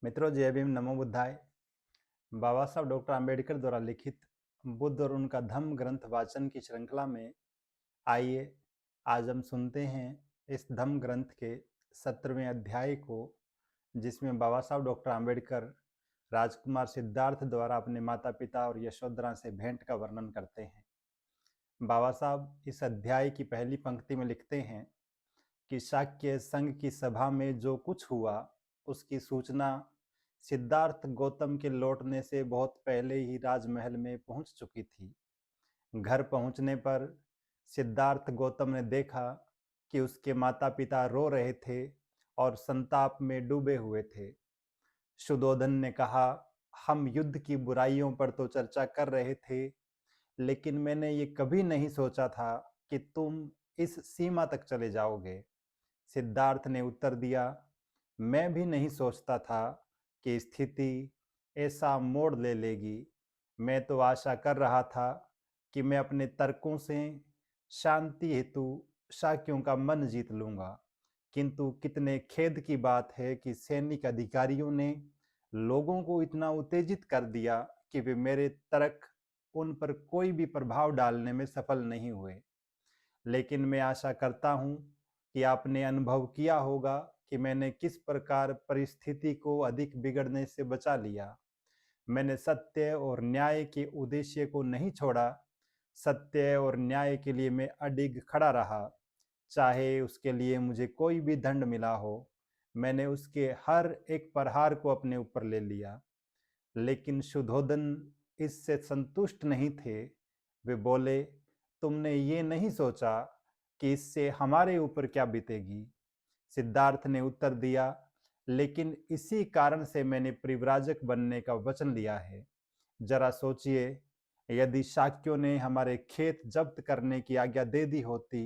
मित्रों, जय भीम, नमो बुद्धाय। बाबा साहब डॉक्टर आम्बेडकर द्वारा लिखित बुद्ध और उनका धम्म ग्रंथ वाचन की श्रृंखला में आइए आज हम सुनते हैं इस धम्म ग्रंथ के 17वें अध्याय को, जिसमें बाबा साहब डॉक्टर आम्बेडकर राजकुमार सिद्धार्थ द्वारा अपने माता पिता और यशोधरा से भेंट का वर्णन करते हैं। बाबा साहब इस अध्याय की पहली पंक्ति में लिखते हैं कि शाक्य संघ की सभा में जो कुछ हुआ उसकी सूचना सिद्धार्थ गौतम के लौटने से बहुत पहले ही राजमहल में पहुंच चुकी थी। घर पहुंचने पर सिद्धार्थ गौतम ने देखा कि उसके माता पिता रो रहे थे और संताप में डूबे हुए थे। शुद्धोधन ने कहा, हम युद्ध की बुराइयों पर तो चर्चा कर रहे थे, लेकिन मैंने ये कभी नहीं सोचा था कि तुम इस सीमा तक चले जाओगे। सिद्धार्थ ने उत्तर दिया, मैं भी नहीं सोचता था कि स्थिति ऐसा मोड़ ले लेगी। मैं तो आशा कर रहा था कि मैं अपने तर्कों से शांति हेतु शाक्यों का मन जीत लूंगा, किंतु कितने खेद की बात है कि सैनिक अधिकारियों ने लोगों को इतना उत्तेजित कर दिया कि वे मेरे तर्क उन पर कोई भी प्रभाव डालने में सफल नहीं हुए। लेकिन मैं आशा करता हूं कि आपने अनुभव किया होगा कि मैंने किस प्रकार परिस्थिति को अधिक बिगड़ने से बचा लिया। मैंने सत्य और न्याय के उद्देश्य को नहीं छोड़ा। सत्य और न्याय के लिए मैं अडिग खड़ा रहा, चाहे उसके लिए मुझे कोई भी दंड मिला हो। मैंने उसके हर एक प्रहार को अपने ऊपर ले लिया। लेकिन शुद्धोधन इससे संतुष्ट नहीं थे। वे बोले, तुमने ये नहीं सोचा कि इससे हमारे ऊपर क्या बीतेगी। सिद्धार्थ ने उत्तर दिया, लेकिन इसी कारण से मैंने परिव्राजक बनने का वचन लिया है। जरा सोचिए, यदि शाक्यों ने हमारे खेत जब्त करने की आज्ञा दे दी होती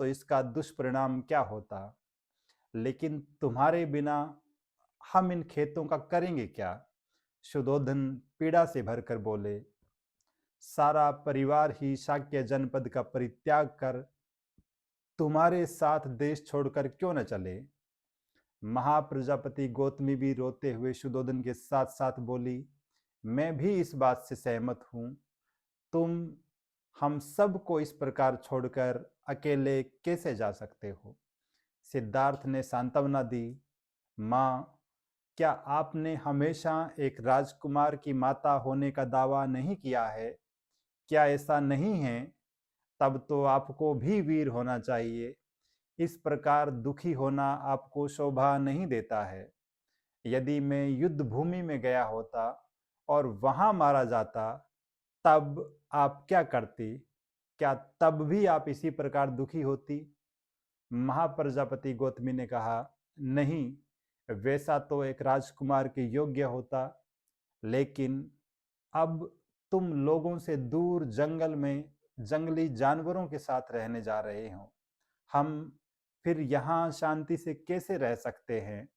तो इसका दुष्परिणाम क्या होता। लेकिन तुम्हारे बिना हम इन खेतों का करेंगे क्या। शुद्धोधन पीड़ा से भरकर बोले, सारा परिवार ही शाक्य जनपद का परित्याग कर तुम्हारे साथ देश छोड़कर क्यों न चले। महाप्रजापति गौतमी भी रोते हुए शुद्धोधन के साथ साथ बोली, मैं भी इस बात से सहमत हूं। तुम हम सब को इस प्रकार छोड़कर अकेले कैसे जा सकते हो। सिद्धार्थ ने सांत्वना दी, माँ, क्या आपने हमेशा एक राजकुमार की माता होने का दावा नहीं किया है। क्या ऐसा नहीं है? तब तो आपको भी वीर होना चाहिए। इस प्रकार दुखी होना आपको शोभा नहीं देता है। यदि मैं युद्ध भूमि में गया होता और वहां मारा जाता, तब आप क्या करती। क्या तब भी आप इसी प्रकार दुखी होती। महाप्रजापति गौतमी ने कहा, नहीं, वैसा तो एक राजकुमार के योग्य होता, लेकिन अब तुम लोगों से दूर जंगल में जंगली जानवरों के साथ रहने जा रहे हो। हम फिर यहाँ शांति से कैसे रह सकते हैं।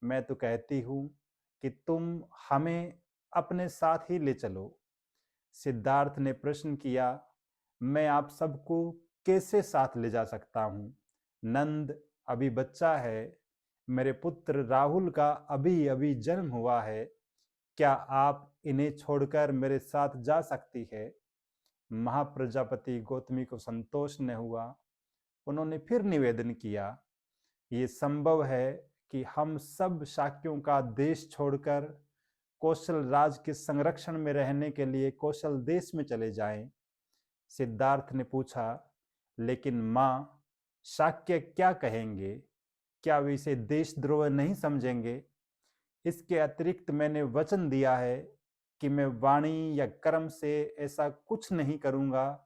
मैं तो कहती हूँ कि तुम हमें अपने साथ ही ले चलो। सिद्धार्थ ने प्रश्न किया, मैं आप सबको कैसे साथ ले जा सकता हूँ। नंद अभी बच्चा है। मेरे पुत्र राहुल का अभी अभी जन्म हुआ है। क्या आप इन्हें छोड़कर मेरे साथ जा सकती है। महाप्रजापति गौतमी को संतोष न हुआ। उन्होंने फिर निवेदन किया, ये संभव है कि हम सब शाक्यों का देश छोड़कर कौशल राज के संरक्षण में रहने के लिए कौशल देश में चले जाएं। सिद्धार्थ ने पूछा, लेकिन माँ, शाक्य क्या कहेंगे। क्या वे इसे देशद्रोह नहीं समझेंगे। इसके अतिरिक्त मैंने वचन दिया है कि मैं वाणी या कर्म से ऐसा कुछ नहीं करूंगा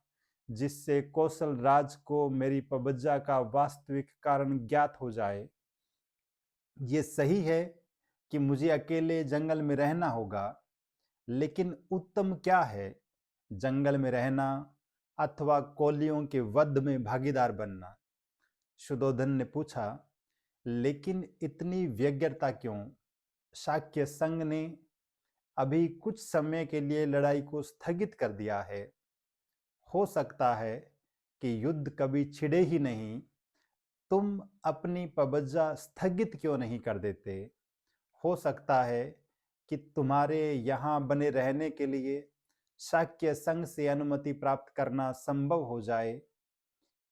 जिससे कौशल राज को मेरी पबज्जा का वास्तविक कारण ज्ञात हो जाए। ये सही है कि मुझे अकेले जंगल में रहना होगा, लेकिन उत्तम क्या है, जंगल में रहना अथवा कोलियों के वध में भागीदार बनना। शुद्धोधन ने पूछा, लेकिन इतनी व्यग्रता क्यों। शाक्य संघ ने अभी कुछ समय के लिए लड़ाई को स्थगित कर दिया है। हो सकता है कि युद्ध कभी छिड़े ही नहीं। तुम अपनी पबज्जा स्थगित क्यों नहीं कर देते। हो सकता है कि तुम्हारे यहाँ बने रहने के लिए शाक्य संघ से अनुमति प्राप्त करना संभव हो जाए।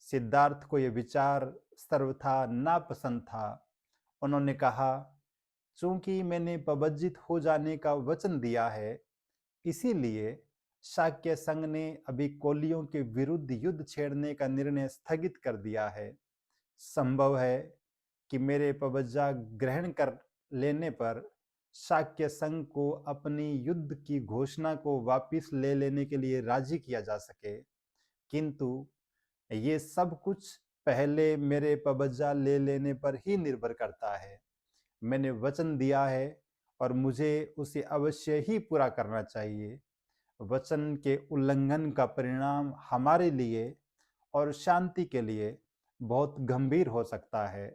सिद्धार्थ को यह विचार सर्वथा नापसंद था। उन्होंने कहा, चूंकि मैंने पबज्जित हो जाने का वचन दिया है, इसीलिए शाक्य संघ ने अभी कोलियों के विरुद्ध युद्ध छेड़ने का निर्णय स्थगित कर दिया है। संभव है कि मेरे पबज्जा ग्रहण कर लेने पर शाक्य संघ को अपनी युद्ध की घोषणा को वापस ले लेने के लिए राजी किया जा सके, किंतु ये सब कुछ पहले मेरे पबज्जा ले लेने पर ही निर्भर करता है। मैंने वचन दिया है और मुझे उसे अवश्य ही पूरा करना चाहिए। वचन के उल्लंघन का परिणाम हमारे लिए और शांति के लिए बहुत गंभीर हो सकता है।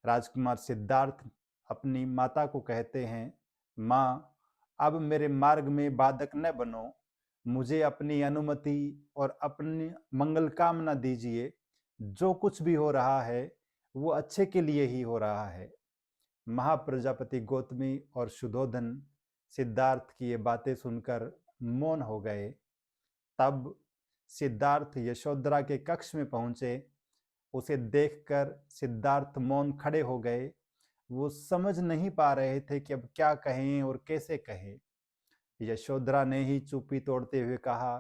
राजकुमार सिद्धार्थ अपनी माता को कहते हैं, माँ, अब मेरे मार्ग में बाधक न बनो, मुझे अपनी अनुमति और अपनी मंगल कामना दीजिए। जो कुछ भी हो रहा है वो अच्छे के लिए ही हो रहा है। महाप्रजापति गौतमी और शुद्धोधन सिद्धार्थ की ये बातें सुनकर मौन हो गए। तब सिद्धार्थ यशोधरा के कक्ष में पहुंचे। उसे देखकर सिद्धार्थ मौन खड़े हो गए। वो समझ नहीं पा रहे थे कि अब क्या कहें और कैसे कहें। यशोधरा ने ही चुप्पी तोड़ते हुए कहा,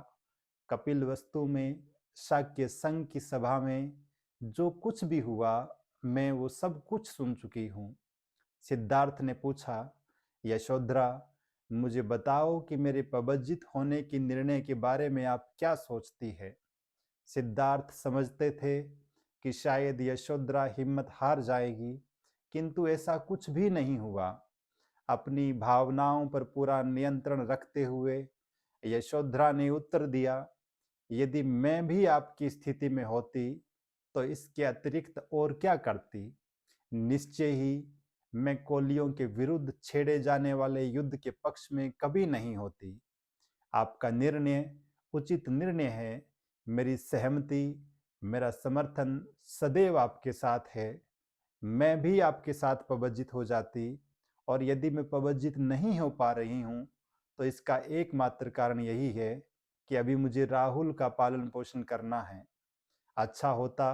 कपिलवस्तु में शाक्य संघ की सभा में जो कुछ भी हुआ, मैं वो सब कुछ सुन चुकी हूँ। सिद्धार्थ ने पूछा, यशोधरा, मुझे बताओ कि मेरे पबज्जित होने के निर्णय के बारे में आप क्या सोचती है। सिद्धार्थ समझते थे कि शायद यशोधरा हिम्मत हार जाएगी, किंतु ऐसा कुछ भी नहीं हुआ। अपनी भावनाओं पर पूरा नियंत्रण रखते हुए यशोधरा ने उत्तर दिया, यदि मैं भी आपकी स्थिति में होती तो इसके अतिरिक्त और क्या करती। निश्चय ही मैं कोलियों के विरुद्ध छेड़े जाने वाले युद्ध के पक्ष में कभी नहीं होती। आपका निर्णय उचित निर्णय है। मेरी सहमति, मेरा समर्थन सदैव आपके साथ है। मैं भी आपके साथ पबज्जित हो जाती, और यदि मैं पबज्जित नहीं हो पा रही हूँ तो इसका एकमात्र कारण यही है कि अभी मुझे राहुल का पालन पोषण करना है। अच्छा होता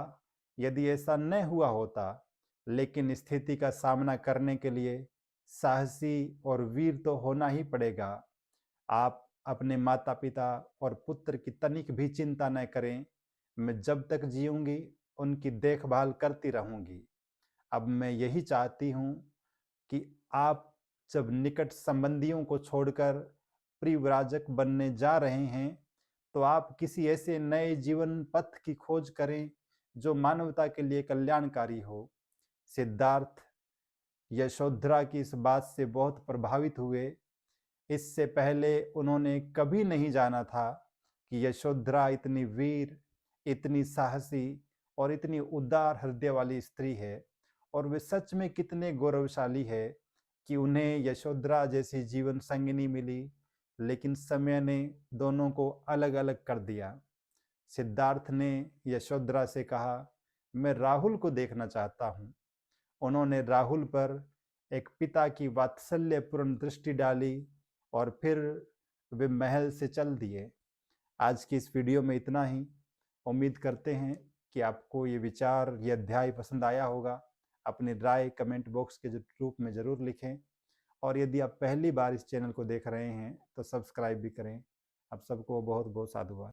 यदि ऐसा न हुआ होता, लेकिन स्थिति का सामना करने के लिए साहसी और वीर तो होना ही पड़ेगा। आप अपने माता पिता और पुत्र की तनिक भी चिंता न करें। मैं जब तक जीऊंगी उनकी देखभाल करती रहूंगी। अब मैं यही चाहती हूँ कि आप जब निकट संबंधियों को छोड़कर परिव्राजक बनने जा रहे हैं, तो आप किसी ऐसे नए जीवन पथ की खोज करें जो मानवता के लिए कल्याणकारी हो। सिद्धार्थ यशोधरा की इस बात से बहुत प्रभावित हुए। इससे पहले उन्होंने कभी नहीं जाना था कि यशोधरा इतनी वीर, इतनी साहसी और इतनी उदार हृदय वाली स्त्री है, और वे सच में कितने गौरवशाली है कि उन्हें यशोधरा जैसी जीवन संगिनी मिली, लेकिन समय ने दोनों को अलग अलग कर दिया। सिद्धार्थ ने यशोधरा से कहा, मैं राहुल को देखना चाहता हूँ। उन्होंने राहुल पर एक पिता की वात्सल्यपूर्ण दृष्टि डाली और फिर वे महल से चल दिए। आज की इस वीडियो में इतना ही। उम्मीद करते हैं कि आपको ये विचार, ये अध्याय पसंद आया होगा। अपनी राय कमेंट बॉक्स के रूप में ज़रूर लिखें, और यदि आप पहली बार इस चैनल को देख रहे हैं तो सब्सक्राइब भी करें। आप सबको बहुत बहुत साधुवाद।